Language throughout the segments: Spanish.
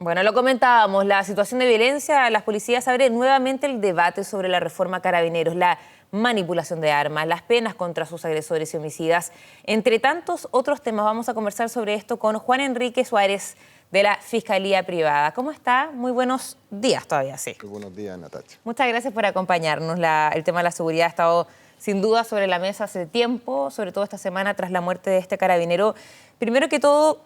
Bueno, lo comentábamos, la situación de violencia, las policías abren nuevamente el debate sobre la reforma Carabineros, la manipulación de armas, las penas contra sus agresores y homicidas, entre tantos otros temas. Vamos a conversar sobre esto con Juan Enrique Suárez de la Fiscalía Privada. ¿Cómo está? Muy buenos días todavía, sí. Muy buenos días, Natacha. Muchas gracias por acompañarnos. El tema de la seguridad ha estado sin duda sobre la mesa hace tiempo, sobre todo esta semana tras la muerte de este carabinero. Primero que todo,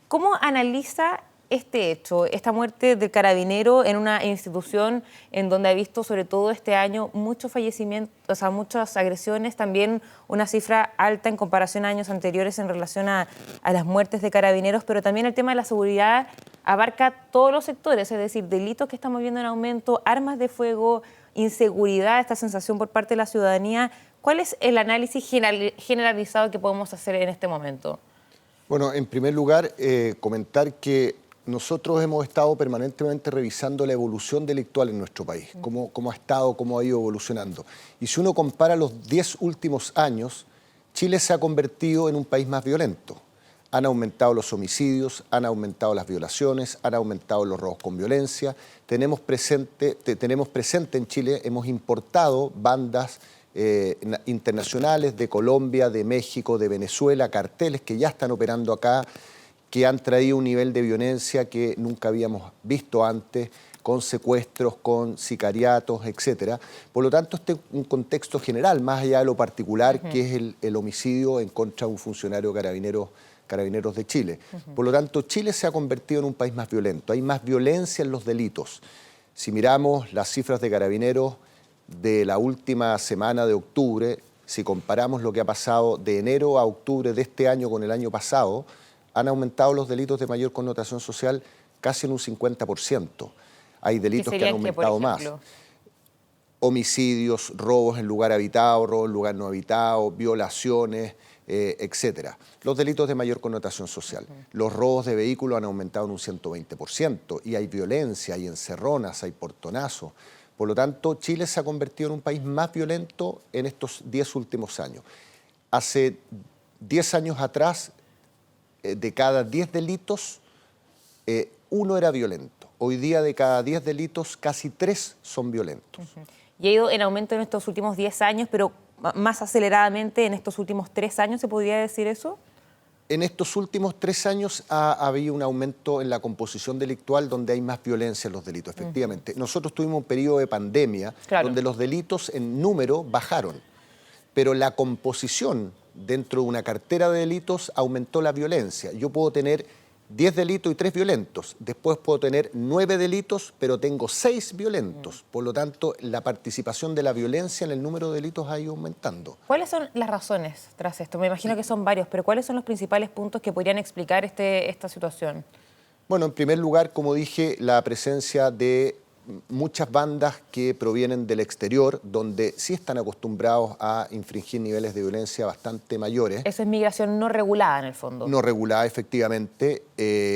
¿cómo analiza este hecho, esta muerte del carabinero en una institución en donde ha visto sobre todo este año muchos fallecimientos, o sea, muchas agresiones, también una cifra alta en comparación a años anteriores en relación a las muertes de carabineros, pero también el tema de la seguridad abarca todos los sectores, es decir, delitos que estamos viendo en aumento, armas de fuego, inseguridad, esta sensación por parte de la ciudadanía? ¿Cuál es el análisis generalizado que podemos hacer en este momento? Bueno, en primer lugar, comentar que nosotros hemos estado permanentemente revisando la evolución delictual en nuestro país, cómo ha estado, cómo ha ido evolucionando. Y si uno compara los 10 últimos años, Chile se ha convertido en un país más violento. Han aumentado los homicidios, han aumentado las violaciones, han aumentado los robos con violencia. Tenemos presente en Chile, hemos importado bandas internacionales de Colombia, de México, de Venezuela, carteles que ya están operando acá, que han traído un nivel de violencia que nunca habíamos visto antes, con secuestros, con sicariatos, etc. Por lo tanto, este es un contexto general, más allá de lo particular, que es el homicidio en contra de un funcionario Carabineros de Chile. Por lo tanto, Chile se ha convertido en un país más violento. Hay más violencia en los delitos. Si miramos las cifras de Carabineros de la última semana de octubre, si comparamos lo que ha pasado de enero a octubre de este año con el año pasado, han aumentado los delitos de mayor connotación social casi en un 50%. Hay delitos que han aumentado más. Homicidios, robos en lugar habitado, robos en lugar no habitado, violaciones, etcétera. Los delitos de mayor connotación social. Los robos de vehículos han aumentado en un 120% y hay violencia, hay encerronas, hay portonazos. Por lo tanto, Chile se ha convertido en un país más violento en estos 10 últimos años. Hace 10 años atrás, de cada 10 delitos, uno era violento. Hoy día, de cada 10 delitos, casi 3 son violentos. Y ha ido en aumento en estos últimos 10 años, pero más aceleradamente en estos últimos 3 años, ¿se podría decir eso? En estos últimos 3 años ha habido un aumento en la composición delictual donde hay más violencia en los delitos, efectivamente. Nosotros tuvimos un periodo de pandemia donde los delitos en número bajaron, pero la composición dentro de una cartera de delitos aumentó la violencia. Yo puedo tener 10 delitos y 3 violentos. Después puedo tener 9 delitos, pero tengo 6 violentos. Por lo tanto, la participación de la violencia en el número de delitos ha ido aumentando. ¿Cuáles son las razones tras esto? Me imagino que son varios, pero ¿cuáles son los principales puntos que podrían explicar esta situación? Bueno, en primer lugar, como dije, la presencia de muchas bandas que provienen del exterior, donde sí están acostumbrados a infringir niveles de violencia bastante mayores. Eso es migración no regulada, en el fondo. No regulada, efectivamente.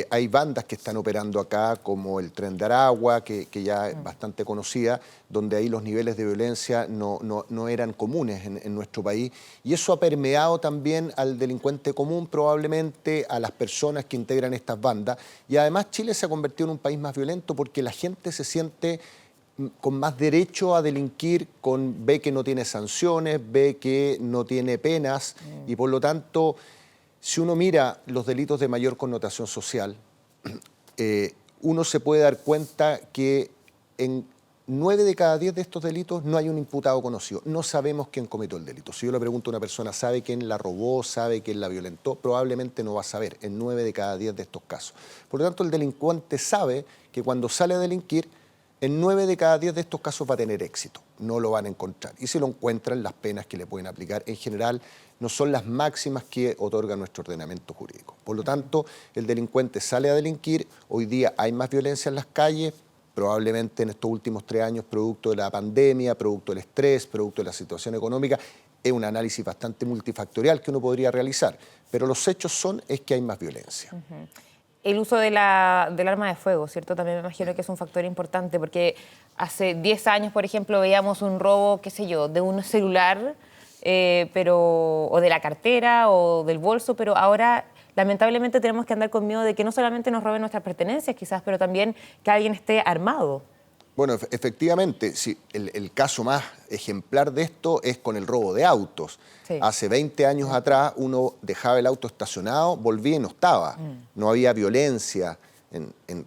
Hay bandas que están operando acá, como el Tren de Aragua, que ya es bastante conocida, donde ahí los niveles de violencia no eran comunes en nuestro país. Y eso ha permeado también al delincuente común, probablemente, a las personas que integran estas bandas. Y además Chile se ha convertido en un país más violento porque la gente se siente con más derecho a delinquir, ve que no tiene sanciones, ve que no tiene penas y por lo tanto, si uno mira los delitos de mayor connotación social, uno se puede dar cuenta que en 9 de cada 10 de estos delitos no hay un imputado conocido. No sabemos quién cometió el delito. Si yo le pregunto a una persona, ¿sabe quién la robó? ¿Sabe quién la violentó? Probablemente no va a saber en 9 de cada 10 de estos casos. Por lo tanto, el delincuente sabe que cuando sale a delinquir, en 9 de cada 10 de estos casos va a tener éxito, no lo van a encontrar. Y si lo encuentran, las penas que le pueden aplicar en general no son las máximas que otorga nuestro ordenamiento jurídico. Por lo tanto, el delincuente sale a delinquir, hoy día hay más violencia en las calles, probablemente en estos últimos 3 años, producto de la pandemia, producto del estrés, producto de la situación económica. Es un análisis bastante multifactorial que uno podría realizar, pero los hechos es que hay más violencia. El uso del arma de fuego, ¿cierto? También me imagino que es un factor importante, porque hace 10 años, por ejemplo, veíamos un robo, qué sé yo, de un celular, o de la cartera o del bolso, pero ahora lamentablemente tenemos que andar con miedo de que no solamente nos roben nuestras pertenencias quizás, pero también que alguien esté armado. Bueno, efectivamente, sí, el caso más ejemplar de esto es con el robo de autos. Sí. Hace 20 años atrás uno dejaba el auto estacionado, volvía y no estaba. No había violencia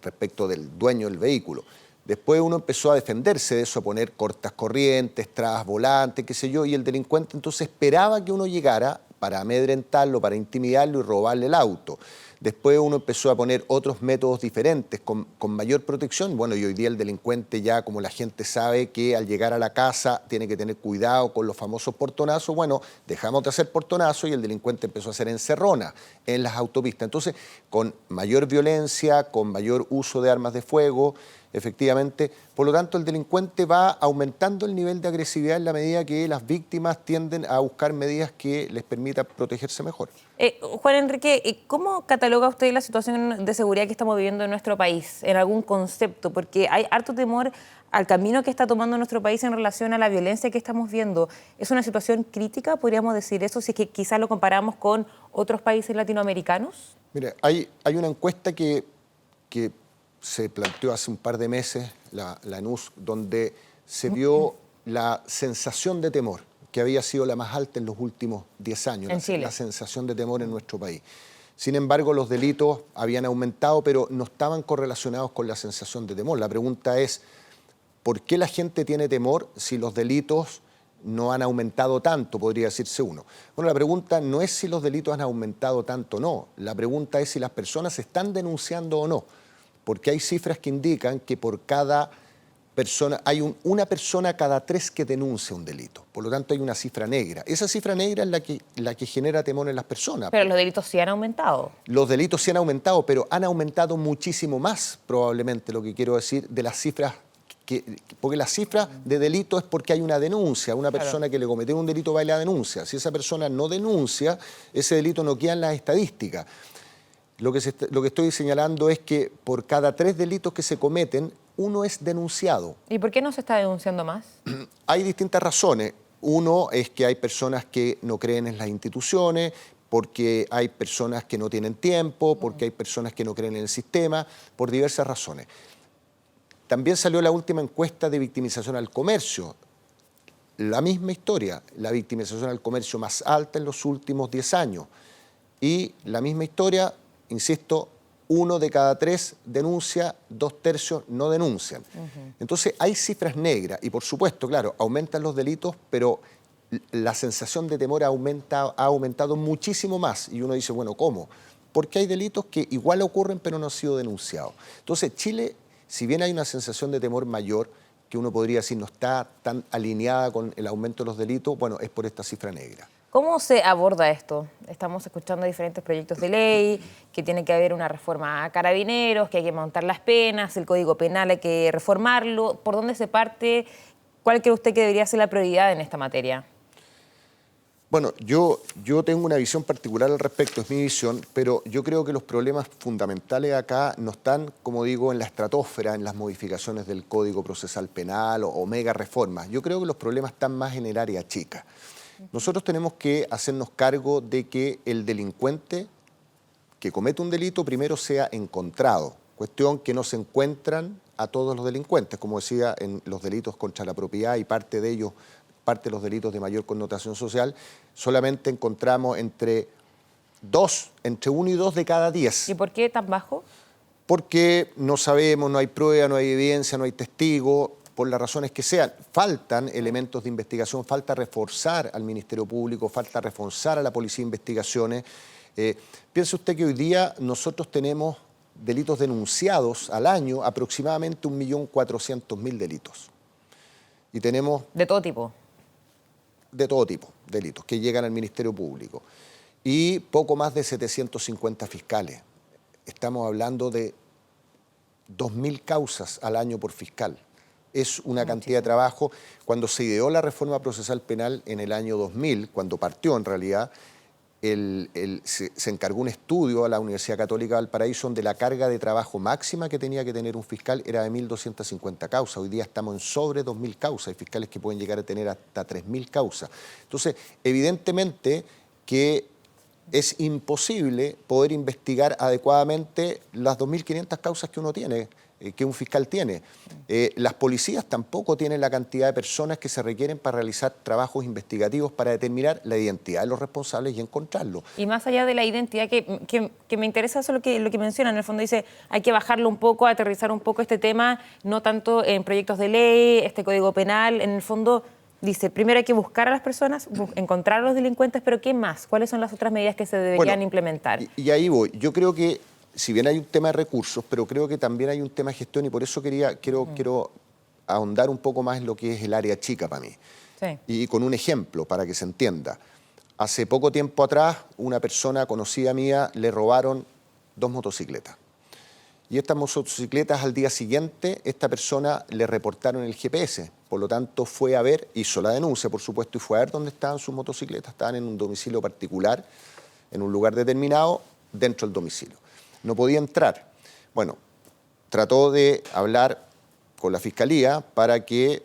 respecto del dueño del vehículo. Después uno empezó a defenderse de eso, a poner cortas corrientes, trabas volantes, qué sé yo, y el delincuente entonces esperaba que uno llegara para amedrentarlo, para intimidarlo y robarle el auto. Después uno empezó a poner otros métodos diferentes, con mayor protección. Bueno, y hoy día el delincuente ya, como la gente sabe que al llegar a la casa tiene que tener cuidado con los famosos portonazos, bueno, dejamos de hacer portonazos y el delincuente empezó a hacer encerronas en las autopistas. Entonces, con mayor violencia, con mayor uso de armas de fuego, efectivamente. Por lo tanto, el delincuente va aumentando el nivel de agresividad en la medida que las víctimas tienden a buscar medidas que les permitan protegerse mejor. Juan Enrique, ¿cómo cataloga usted la situación de seguridad que estamos viviendo en nuestro país? ¿En algún concepto? Porque hay harto temor al camino que está tomando nuestro país en relación a la violencia que estamos viendo. ¿Es una situación crítica, podríamos decir eso, si es que quizás lo comparamos con otros países latinoamericanos? Mire, hay una encuesta que se planteó hace un par de meses, la ENUS, donde se vio la sensación de temor, que había sido la más alta en los últimos 10 años, en Chile. La sensación de temor en nuestro país. Sin embargo, los delitos habían aumentado, pero no estaban correlacionados con la sensación de temor. La pregunta es, ¿por qué la gente tiene temor si los delitos no han aumentado tanto, podría decirse uno? Bueno, la pregunta no es si los delitos han aumentado tanto o no. La pregunta es si las personas están denunciando o no. Porque hay cifras que indican que por cada persona, hay una persona cada 3 que denuncia un delito. Por lo tanto, hay una cifra negra. Esa cifra negra es la que genera temor en las personas. Pero los delitos sí han aumentado. Los delitos sí han aumentado, pero han aumentado muchísimo más, probablemente, lo que quiero decir, de las cifras. Porque la cifra de delito es porque hay una denuncia. Una persona que le cometió un delito va y la denuncia. Si esa persona no denuncia, ese delito no queda en las estadísticas. Lo que estoy señalando es que por cada 3 delitos que se cometen, uno es denunciado. ¿Y por qué no se está denunciando más? Hay distintas razones. Uno es que hay personas que no creen en las instituciones, porque hay personas que no tienen tiempo, porque hay personas que no creen en el sistema, por diversas razones. También salió la última encuesta de victimización al comercio. La misma historia, la victimización al comercio más alta en los últimos 10 años. Y la misma historia, insisto, 1 de cada 3 denuncia, 2/3 no denuncian. Entonces hay cifras negras y por supuesto, claro, aumentan los delitos, pero la sensación de temor ha aumentado muchísimo más. Y uno dice, bueno, ¿cómo? Porque hay delitos que igual ocurren pero no han sido denunciados. Entonces Chile, si bien hay una sensación de temor mayor, que uno podría decir no está tan alineada con el aumento de los delitos, bueno, es por esta cifra negra. ¿Cómo se aborda esto? Estamos escuchando diferentes proyectos de ley, que tiene que haber una reforma a carabineros, que hay que montar las penas, el Código Penal hay que reformarlo. ¿Por dónde se parte? ¿Cuál cree usted que debería ser la prioridad en esta materia? Bueno, yo tengo una visión particular al respecto, es mi visión, pero yo creo que los problemas fundamentales acá no están, como digo, en la estratosfera, en las modificaciones del Código Procesal Penal o mega reformas. Yo creo que los problemas están más en el área chica. Nosotros tenemos que hacernos cargo de que el delincuente que comete un delito primero sea encontrado, cuestión que no se encuentran a todos los delincuentes, como decía, en los delitos contra la propiedad y parte de ellos, parte de los delitos de mayor connotación social, solamente encontramos entre 1 y 2 de cada 10. ¿Y por qué tan bajo? Porque no sabemos, no hay prueba, no hay evidencia, no hay testigo, por las razones que sean. Faltan elementos de investigación, falta reforzar al Ministerio Público, falta reforzar a la Policía de Investigaciones. Piense usted que hoy día nosotros tenemos delitos denunciados al año, aproximadamente 1.400.000 delitos. Y tenemos... ¿De todo tipo? De todo tipo, delitos que llegan al Ministerio Público. Y poco más de 750 fiscales. Estamos hablando de 2.000 causas al año por fiscal. Es una cantidad de trabajo. Cuando se ideó la reforma procesal penal en el año 2000, cuando partió en realidad, se encargó un estudio a la Universidad Católica de Valparaíso donde la carga de trabajo máxima que tenía que tener un fiscal era de 1.250 causas. Hoy día estamos en sobre 2.000 causas. Hay fiscales que pueden llegar a tener hasta 3.000 causas. Entonces, evidentemente que es imposible poder investigar adecuadamente las 2.500 causas que uno tiene, que un fiscal tiene. Las policías tampoco tienen la cantidad de personas que se requieren para realizar trabajos investigativos para determinar la identidad de los responsables y encontrarlos. Y más allá de la identidad, que me interesa eso lo que menciona, en el fondo dice, hay que bajarlo un poco, aterrizar un poco este tema, no tanto en proyectos de ley, este código penal, en el fondo dice, primero hay que buscar a las personas, encontrar a los delincuentes, pero ¿qué más? ¿Cuáles son las otras medidas que se deberían implementar? Y ahí voy. Yo creo que, si bien hay un tema de recursos, pero creo que también hay un tema de gestión y por eso quiero ahondar un poco más en lo que es el área chica para mí. Sí. Y con un ejemplo para que se entienda. Hace poco tiempo atrás, una persona conocida mía le robaron 2 motocicletas. Y estas motocicletas al día siguiente, esta persona le reportaron el GPS. Por lo tanto, fue a ver, hizo la denuncia, por supuesto, y fue a ver dónde estaban sus motocicletas. Estaban en un domicilio particular, en un lugar determinado, dentro del domicilio. No podía entrar. Bueno, trató de hablar con la fiscalía para que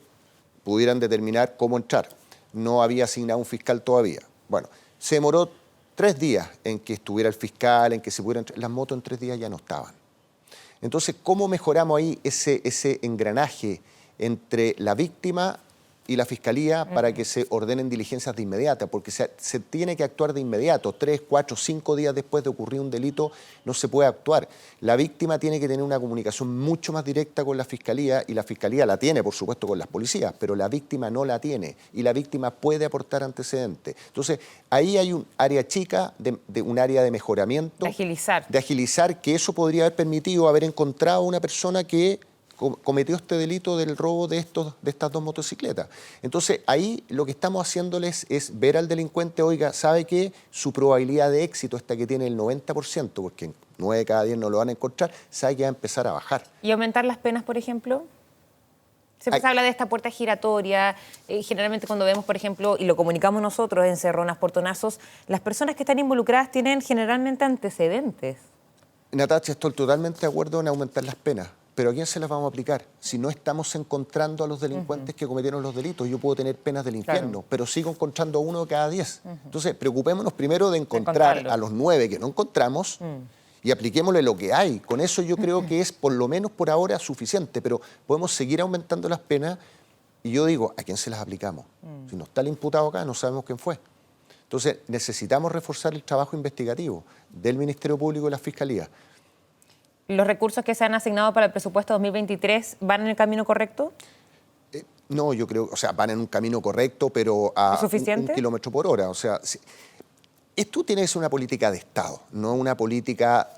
pudieran determinar cómo entrar. No había asignado un fiscal todavía. Bueno, se demoró 3 días en que estuviera el fiscal, en que se pudiera entrar. Las motos en 3 días ya no estaban. Entonces, ¿cómo mejoramos ahí ese engranaje entre la víctima y la fiscalía para que se ordenen diligencias de inmediata? Porque se tiene que actuar de inmediato. 3, 4, 5 días después de ocurrir un delito no se puede actuar. La víctima tiene que tener una comunicación mucho más directa con la fiscalía y la fiscalía la tiene, por supuesto, con las policías, pero la víctima no la tiene y la víctima puede aportar antecedentes. Entonces, ahí hay un área chica, un área de mejoramiento. De agilizar, que eso podría haber permitido haber encontrado una persona que cometió este delito del robo de estas 2 motocicletas. Entonces, ahí lo que estamos haciéndoles es ver al delincuente, oiga, sabe que su probabilidad de éxito, esta que tiene el 90%, porque 9 de cada 10 no lo van a encontrar, sabe que va a empezar a bajar. ¿Y aumentar las penas, por ejemplo? Siempre se habla de esta puerta giratoria. Generalmente cuando vemos, por ejemplo, y lo comunicamos nosotros, encerronas, portonazos, las personas que están involucradas tienen generalmente antecedentes. Natacha, estoy totalmente de acuerdo en aumentar las penas. Pero ¿a quién se las vamos a aplicar? Si no estamos encontrando a los delincuentes que cometieron los delitos, yo puedo tener penas del infierno, pero sigo encontrando a 1 de cada 10. Entonces, preocupémonos primero de encontrar a los 9 que no encontramos y apliquémosle lo que hay. Con eso yo creo que es, por lo menos por ahora, suficiente, pero podemos seguir aumentando las penas y yo digo, ¿a quién se las aplicamos? Si no está el imputado acá, no sabemos quién fue. Entonces, necesitamos reforzar el trabajo investigativo del Ministerio Público y la Fiscalía. ¿Los recursos que se han asignado para el presupuesto 2023 van en el camino correcto? No, yo creo, o sea, van en un camino correcto, pero a un kilómetro por hora. O sea, esto tiene que ser una política de Estado, no una política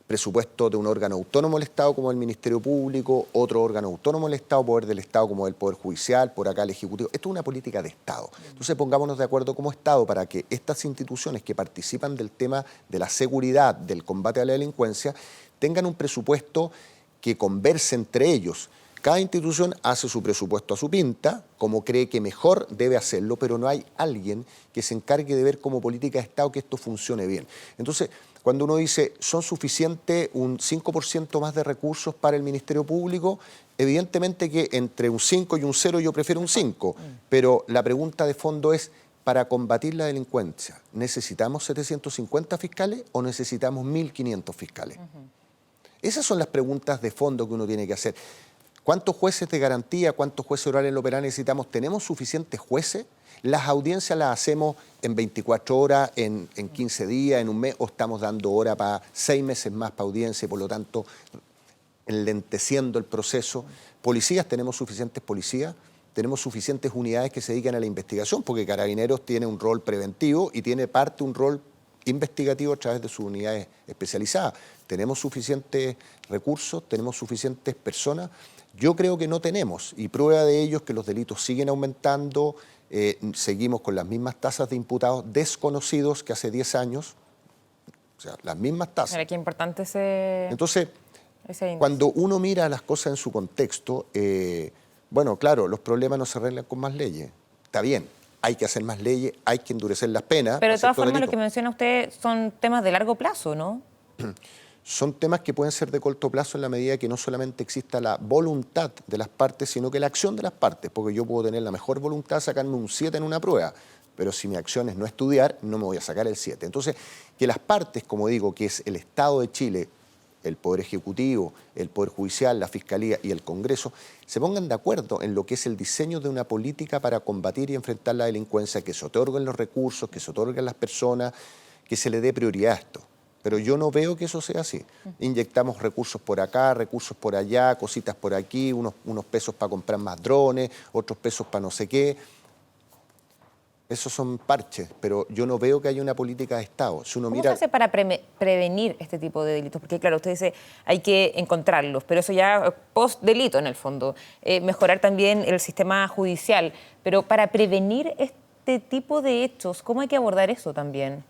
presupuesto de un órgano autónomo del Estado como el Ministerio Público, otro órgano autónomo del Estado, poder del Estado como el Poder Judicial, por acá el Ejecutivo. Esto es una política de Estado. Entonces pongámonos de acuerdo como Estado para que estas instituciones que participan del tema de la seguridad, del combate a la delincuencia, tengan un presupuesto que converse entre ellos. Cada institución hace su presupuesto a su pinta, como cree que mejor debe hacerlo, pero no hay alguien que se encargue de ver como política de Estado que esto funcione bien. Entonces, cuando uno dice, ¿son suficientes un 5% más de recursos para el Ministerio Público? Evidentemente que entre un 5 y un 0 yo prefiero un 5, pero la pregunta de fondo es, para combatir la delincuencia, ¿necesitamos 750 fiscales o necesitamos 1.500 fiscales? Esas son las preguntas de fondo que uno tiene que hacer. ¿Cuántos jueces de garantía, cuántos jueces orales en lo penal necesitamos? ¿Tenemos suficientes jueces? ¿Las audiencias las hacemos en 24 horas, en 15 días, en un mes, o estamos dando hora para 6 meses más para audiencia y por lo tanto enlenteciendo el proceso? ¿Policías? ¿Tenemos suficientes policías? ¿Tenemos suficientes unidades que se dedican a la investigación? Porque Carabineros tiene un rol preventivo y tiene parte un rol investigativo a través de sus unidades especializadas. ¿Tenemos suficientes recursos? ¿Tenemos suficientes personas? Yo creo que no tenemos, y prueba de ello es que los delitos siguen aumentando, seguimos con las mismas tasas de imputados desconocidos que hace 10 años, o sea, las mismas tasas. Mira, qué importante ese Entonces, índice. Cuando uno mira las cosas en su contexto, bueno, claro, los problemas no se arreglan con más leyes, está bien. Hay que hacer más leyes, hay que endurecer las penas. Pero de todas formas, lo que menciona usted son temas de largo plazo, ¿no? Son temas que pueden ser de corto plazo en la medida que no solamente exista la voluntad de las partes, sino que la acción de las partes, porque yo puedo tener la mejor voluntad de sacarme un 7 en una prueba, pero si mi acción es no estudiar, no me voy a sacar el 7. Entonces, que las partes, como digo, que es el Estado de Chile, el Poder Ejecutivo, el Poder Judicial, la Fiscalía y el Congreso, se pongan de acuerdo en lo que es el diseño de una política para combatir y enfrentar la delincuencia, que se otorguen los recursos, que se otorguen las personas, que se le dé prioridad a esto. Pero yo no veo que eso sea así. Inyectamos recursos por acá, recursos por allá, cositas por aquí, unos pesos para comprar más drones, otros pesos para no sé qué. Esos son parches, pero yo no veo que haya una política de Estado. Si uno ¿Cómo mira... se hace para prevenir este tipo de delitos? Porque claro, usted dice hay que encontrarlos, pero eso ya post-delito en el fondo. Mejorar también el sistema judicial. Pero para prevenir este tipo de hechos, ¿cómo hay que abordar eso también?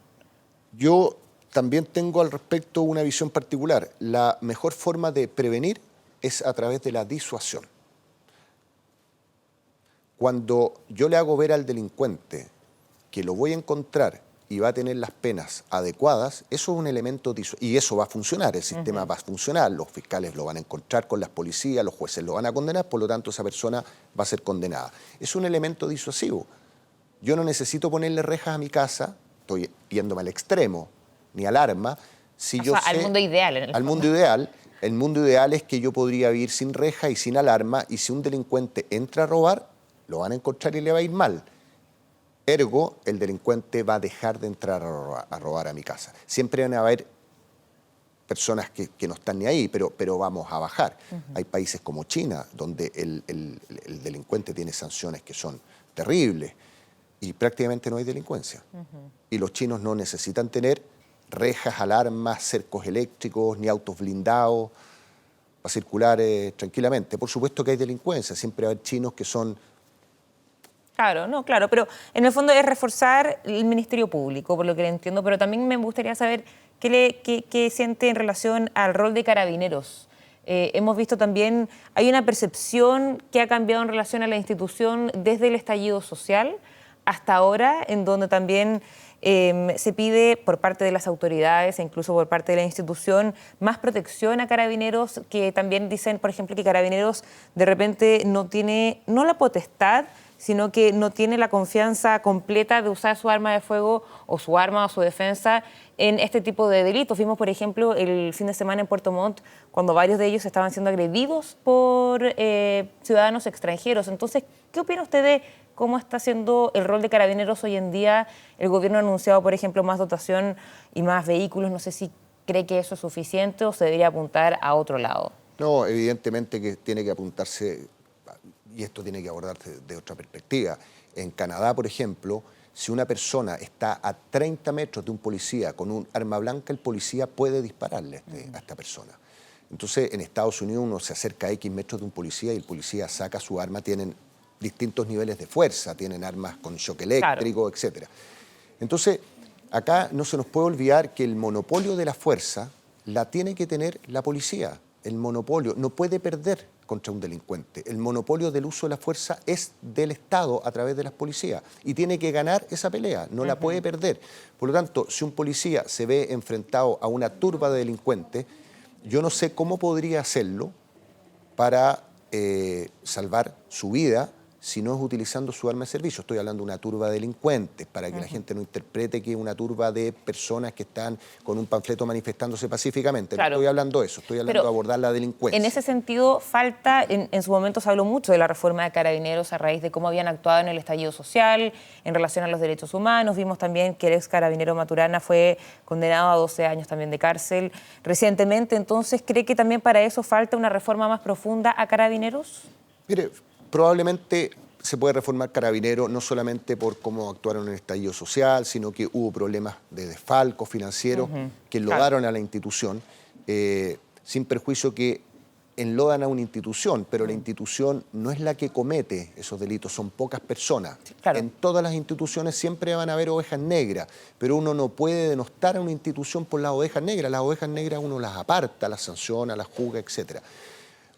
Yo también tengo al respecto una visión particular. La mejor forma de prevenir es a través de la disuasión. Cuando yo le hago ver al delincuente que lo voy a encontrar y va a tener las penas adecuadas, eso es un elemento y eso va a funcionar, el sistema va a funcionar, los fiscales lo van a encontrar con las policías, los jueces lo van a condenar, por lo tanto esa persona va a ser condenada. Es un elemento disuasivo. Yo no necesito ponerle rejas a mi casa, estoy yéndome al extremo, ni al arma, si yo sé... Al mundo ideal, en el Al fondo. mundo ideal. El mundo ideal es que yo podría vivir sin reja y sin alarma, y si un delincuente entra a robar, lo van a encontrar y le va a ir mal. Ergo, el delincuente va a dejar de entrar a robar a mi casa. Siempre van a haber personas que no están ni ahí, pero vamos a bajar. Hay países como China, donde el delincuente tiene sanciones que son terribles y prácticamente no hay delincuencia. Y los chinos no necesitan tener rejas, alarmas, cercos eléctricos, ni autos blindados para circular tranquilamente. Por supuesto que hay delincuencia, siempre va a haber chinos que son... Claro, no, claro, pero en el fondo es reforzar el Ministerio Público, por lo que le entiendo, pero también me gustaría saber qué siente en relación al rol de Carabineros. Hemos visto también, hay una percepción que ha cambiado en relación a la institución desde el estallido social hasta ahora, en donde también se pide por parte de las autoridades e incluso por parte de la institución más protección a Carabineros, que también dicen, por ejemplo, que Carabineros de repente no tiene, no la potestad, sino que no tiene la confianza completa de usar su arma de fuego o su arma o su defensa en este tipo de delitos. Vimos, por ejemplo, el fin de semana en Puerto Montt, cuando varios de ellos estaban siendo agredidos por ciudadanos extranjeros. Entonces, ¿qué opina usted de cómo está siendo el rol de Carabineros hoy en día? El gobierno ha anunciado, por ejemplo, más dotación y más vehículos. No sé si cree que eso es suficiente o se debería apuntar a otro lado. No, evidentemente que tiene que apuntarse... y esto tiene que abordarse de otra perspectiva. En Canadá, por ejemplo, si una persona está a 30 metros de un policía con un arma blanca, el policía puede dispararle a esta persona. Entonces, en Estados Unidos uno se acerca a X metros de un policía y el policía saca su arma, tienen distintos niveles de fuerza, tienen armas con shock eléctrico, claro, etc. Entonces, acá no se nos puede olvidar que el monopolio de la fuerza la tiene que tener la policía. El monopolio no puede perder contra un delincuente. El monopolio del uso de la fuerza es del Estado a través de las policías y tiene que ganar esa pelea, no la puede perder. Por lo tanto, si un policía se ve enfrentado a una turba de delincuentes, yo no sé cómo podría hacerlo para salvar su vida si no es utilizando su arma de servicio. Estoy hablando de una turba de delincuentes, para que la gente no interprete que es una turba de personas que están con un panfleto manifestándose pacíficamente. Claro. No estoy hablando de eso, estoy hablando de abordar la delincuencia. En ese sentido, falta, en su momento se habló mucho de la reforma de Carabineros a raíz de cómo habían actuado en el estallido social, en relación a los derechos humanos. Vimos también que el ex carabinero Maturana fue condenado a 12 años también de cárcel recientemente. Entonces, ¿cree que también para eso falta una reforma más profunda a Carabineros? Mire, probablemente se puede reformar Carabineros no solamente por cómo actuaron en el estallido social, sino que hubo problemas de desfalco financiero que enlodaron a la institución, sin perjuicio que enlodan a una institución, pero la institución no es la que comete esos delitos, son pocas personas. Sí, claro. En todas las instituciones siempre van a haber ovejas negras, pero uno no puede denostar a una institución por las ovejas negras. Las ovejas negras uno las aparta, las sanciona, las juzga, etcétera.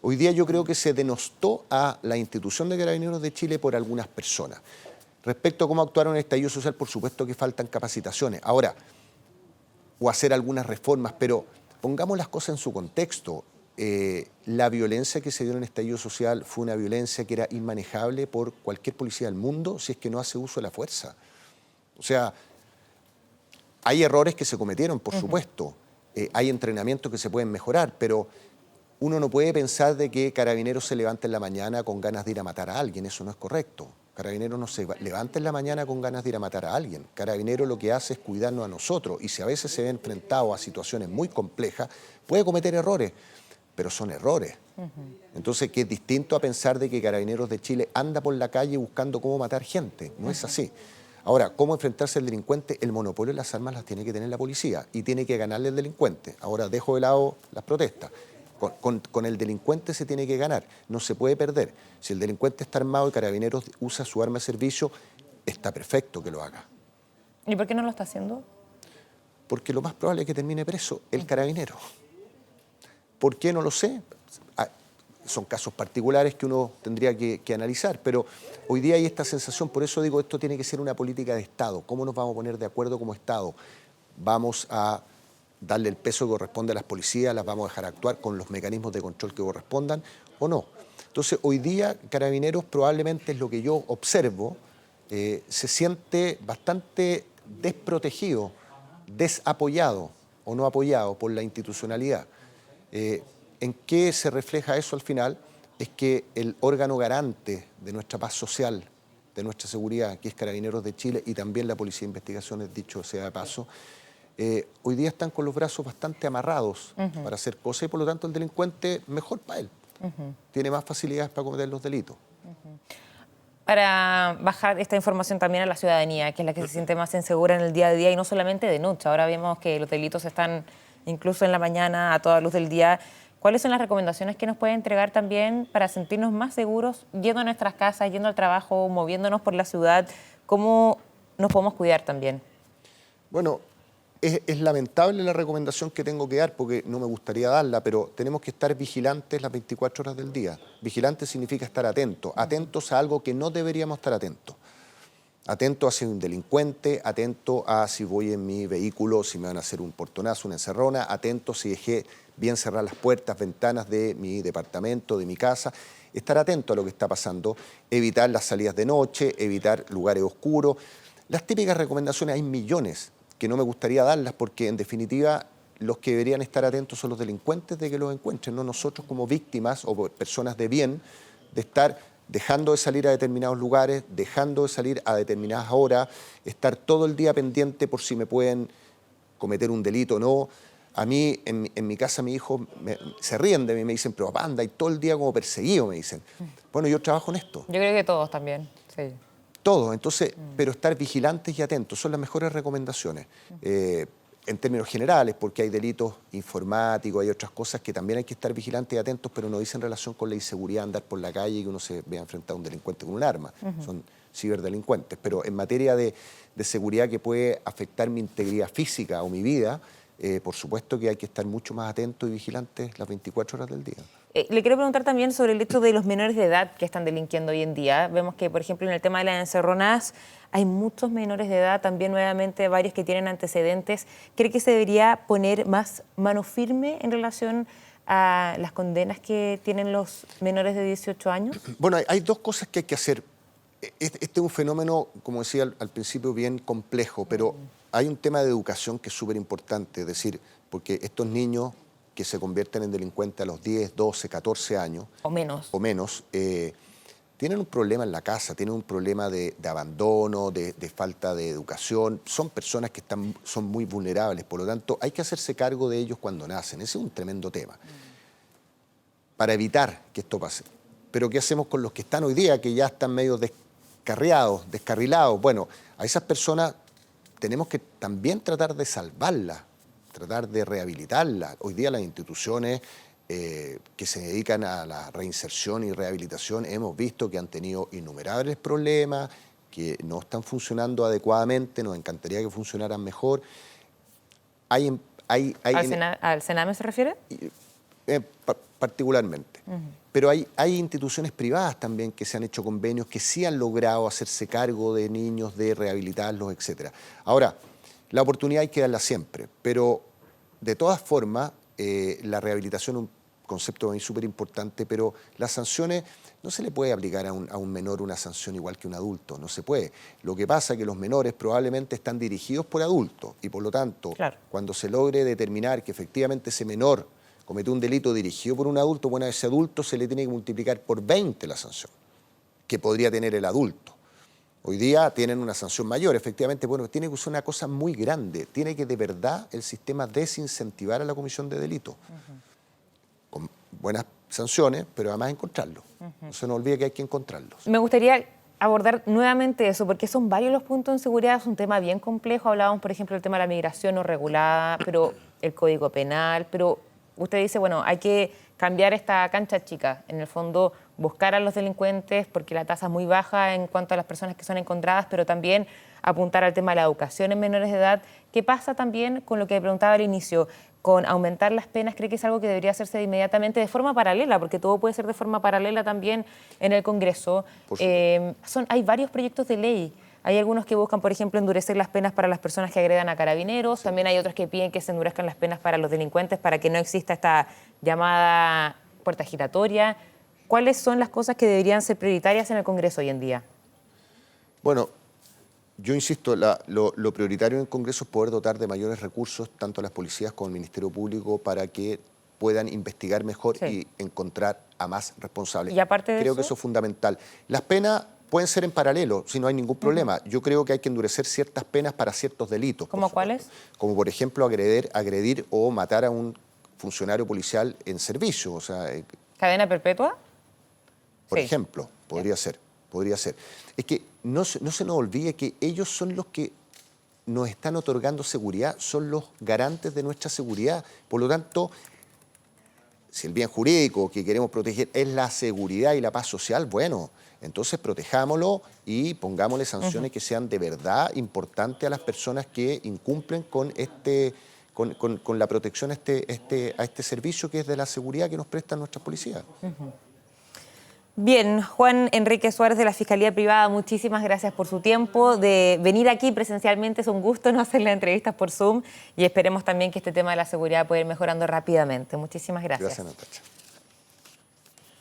Hoy día yo creo que se denostó a la institución de Carabineros de Chile por algunas personas. Respecto a cómo actuaron en el estallido social, por supuesto que faltan capacitaciones. Ahora, o hacer algunas reformas, pero pongamos las cosas en su contexto. La violencia que se dio en el estallido social fue una violencia que era inmanejable por cualquier policía del mundo si es que no hace uso de la fuerza. O sea, hay errores que se cometieron, por supuesto. Hay entrenamientos que se pueden mejorar, pero uno no puede pensar de que Carabineros se levanta en la mañana con ganas de ir a matar a alguien. Eso no es correcto. Carabineros no se levanta en la mañana con ganas de ir a matar a alguien. Carabineros lo que hace es cuidarnos a nosotros, y si a veces se ve enfrentado a situaciones muy complejas, puede cometer errores, pero son errores. Entonces, que es distinto a pensar de que Carabineros de Chile anda por la calle buscando cómo matar gente. No es así. Ahora, ¿cómo enfrentarse al delincuente? El monopolio de las armas las tiene que tener la policía y tiene que ganarle al delincuente. Ahora, dejo de lado las protestas. Con el delincuente se tiene que ganar, no se puede perder. Si el delincuente está armado y Carabineros usa su arma de servicio, está perfecto que lo haga. ¿Y por qué no lo está haciendo? Porque lo más probable es que termine preso el carabinero. ¿Por qué? No lo sé. Son casos particulares que uno tendría que analizar, pero hoy día hay esta sensación, por eso digo, esto tiene que ser una política de Estado. ¿Cómo nos vamos a poner de acuerdo como Estado? Vamos a darle el peso que corresponde a las policías, las vamos a dejar actuar con los mecanismos de control que correspondan o no. Entonces, hoy día Carabineros, probablemente es lo que yo observo, se siente bastante desprotegido, desapoyado o no apoyado por la institucionalidad. ¿En qué se refleja eso al final? Es que el órgano garante de nuestra paz social, de nuestra seguridad, que es Carabineros de Chile, y también la Policía de Investigaciones, dicho sea de paso, hoy día están con los brazos bastante amarrados para hacer cosas, y por lo tanto el delincuente, mejor para él. Tiene más facilidades para cometer los delitos. Para bajar esta información también a la ciudadanía, que es la que se siente más insegura en el día a día y no solamente de noche. Ahora vemos que los delitos están incluso en la mañana, a toda luz del día. ¿Cuáles son las recomendaciones que nos puede entregar también para sentirnos más seguros yendo a nuestras casas, yendo al trabajo, moviéndonos por la ciudad? ¿Cómo nos podemos cuidar también? Bueno, es lamentable la recomendación que tengo que dar, porque no me gustaría darla, pero tenemos que estar vigilantes las 24 horas del día. Vigilante significa estar atentos, atentos a algo que no deberíamos estar atentos. Atento a si un delincuente, atento a si voy en mi vehículo, si me van a hacer un portonazo, una encerrona, atento si dejé bien cerrar las puertas, ventanas de mi departamento, de mi casa. Estar atento a lo que está pasando, evitar las salidas de noche, evitar lugares oscuros. Las típicas recomendaciones, hay millones que no me gustaría darlas, porque en definitiva los que deberían estar atentos son los delincuentes de que los encuentren, no nosotros como víctimas o personas de bien, de estar dejando de salir a determinados lugares, dejando de salir a determinadas horas, estar todo el día pendiente por si me pueden cometer un delito o no. A mí, en mi casa, mi hijo se ríen de mí, me dicen, pero papá, anda y todo el día como perseguido, me dicen. Bueno, yo trabajo en esto. Yo creo que todos también, sí. Todos, entonces, pero estar vigilantes y atentos son las mejores recomendaciones. En términos generales, porque hay delitos informáticos, hay otras cosas que también hay que estar vigilantes y atentos, pero no dicen relación con la inseguridad, andar por la calle y que uno se vea enfrentado a un delincuente con un arma. Son ciberdelincuentes. Pero en materia de seguridad que puede afectar mi integridad física o mi vida, por supuesto que hay que estar mucho más atentos y vigilantes las 24 horas del día. Le quiero preguntar también sobre el hecho de los menores de edad que están delinquiendo hoy en día. Vemos que, por ejemplo, en el tema de las encerronadas hay muchos menores de edad, también nuevamente varios que tienen antecedentes. ¿Cree que se debería poner más mano firme en relación a las condenas que tienen los menores de 18 años? Bueno, hay dos cosas que hay que hacer. Este es un fenómeno, como decía al principio, bien complejo, pero hay un tema de educación que es súper importante, es decir, porque estos niños que se convierten en delincuentes a los 10, 12, 14 años o menos, tienen un problema en la casa, tienen un problema de abandono, de falta de educación. Son personas que son muy vulnerables, por lo tanto hay que hacerse cargo de ellos cuando nacen. Ese es un tremendo tema para evitar que esto pase. Pero ¿qué hacemos con los que están hoy día, que ya están medio descarrilados? Bueno, a esas personas tenemos que también tratar de salvarlas, tratar de rehabilitarla. Hoy día las instituciones que se dedican a la reinserción y rehabilitación hemos visto que han tenido innumerables problemas, que no están funcionando adecuadamente, nos encantaría que funcionaran mejor. ¿Al Sename se refiere? Particularmente. Pero hay instituciones privadas también que se han hecho convenios, que sí han logrado hacerse cargo de niños, de rehabilitarlos, etc. Ahora, la oportunidad hay que darla siempre, pero de todas formas, la rehabilitación concepto para mí súper importante, pero las sanciones no se le puede aplicar a un menor una sanción igual que a un adulto, no se puede. Lo que pasa es que los menores probablemente están dirigidos por adultos y por lo tanto, Claro. cuando se logre determinar que efectivamente ese menor cometió un delito dirigido por un adulto, bueno, a ese adulto se le tiene que multiplicar por 20 la sanción que podría tener el adulto. Hoy día tienen una sanción mayor, efectivamente, bueno, tiene que ser una cosa muy grande, tiene que de verdad el sistema desincentivar a la comisión de delitos. Con buenas sanciones, pero además encontrarlos. No se nos olvide que hay que encontrarlos. Me gustaría abordar nuevamente eso, porque son varios los puntos en seguridad, es un tema bien complejo. Hablábamos, por ejemplo, del tema de la migración no regulada, pero el Código Penal, pero usted dice, bueno, hay que cambiar esta cancha chica, en el fondo buscar a los delincuentes, porque la tasa es muy baja en cuanto a las personas que son encontradas, pero también apuntar al tema de la educación en menores de edad. ¿Qué pasa también con lo que preguntaba al inicio? Con aumentar las penas, ¿cree que es algo que debería hacerse inmediatamente de forma paralela? Porque todo puede ser de forma paralela también en el Congreso. Hay varios proyectos de ley. Hay algunos que buscan, por ejemplo, endurecer las penas para las personas que agredan a carabineros. También hay otros que piden que se endurezcan las penas para los delincuentes para que no exista esta llamada puerta giratoria. ¿Cuáles son las cosas que deberían ser prioritarias en el Congreso hoy en día? Bueno, yo insisto, lo prioritario en el Congreso es poder dotar de mayores recursos tanto a las policías como al Ministerio Público para que puedan investigar mejor y encontrar a más responsables. Y aparte de creo eso, que eso es fundamental. Las penas pueden ser en paralelo, si no hay ningún problema. Yo creo que hay que endurecer ciertas penas para ciertos delitos. ¿Cómo cuáles? Como por ejemplo agredir o matar a un funcionario policial en servicio. O sea, ¿Cadena perpetua? por Sí. ejemplo, podría ser. Es que no se nos olvide que ellos son los que nos están otorgando seguridad, son los garantes de nuestra seguridad. Por lo tanto, si el bien jurídico que queremos proteger es la seguridad y la paz social, bueno, entonces protejámoslo y pongámosle sanciones que sean de verdad importantes a las personas que incumplen con con la protección a este servicio que es de la seguridad que nos prestan nuestras policías. Bien, Juan Enrique Suárez de la Fiscalía Privada, muchísimas gracias por su tiempo, de venir aquí presencialmente. Es un gusto no hacer las entrevistas por Zoom y esperemos también que este tema de la seguridad pueda ir mejorando rápidamente. Muchísimas gracias. Gracias, Natacha.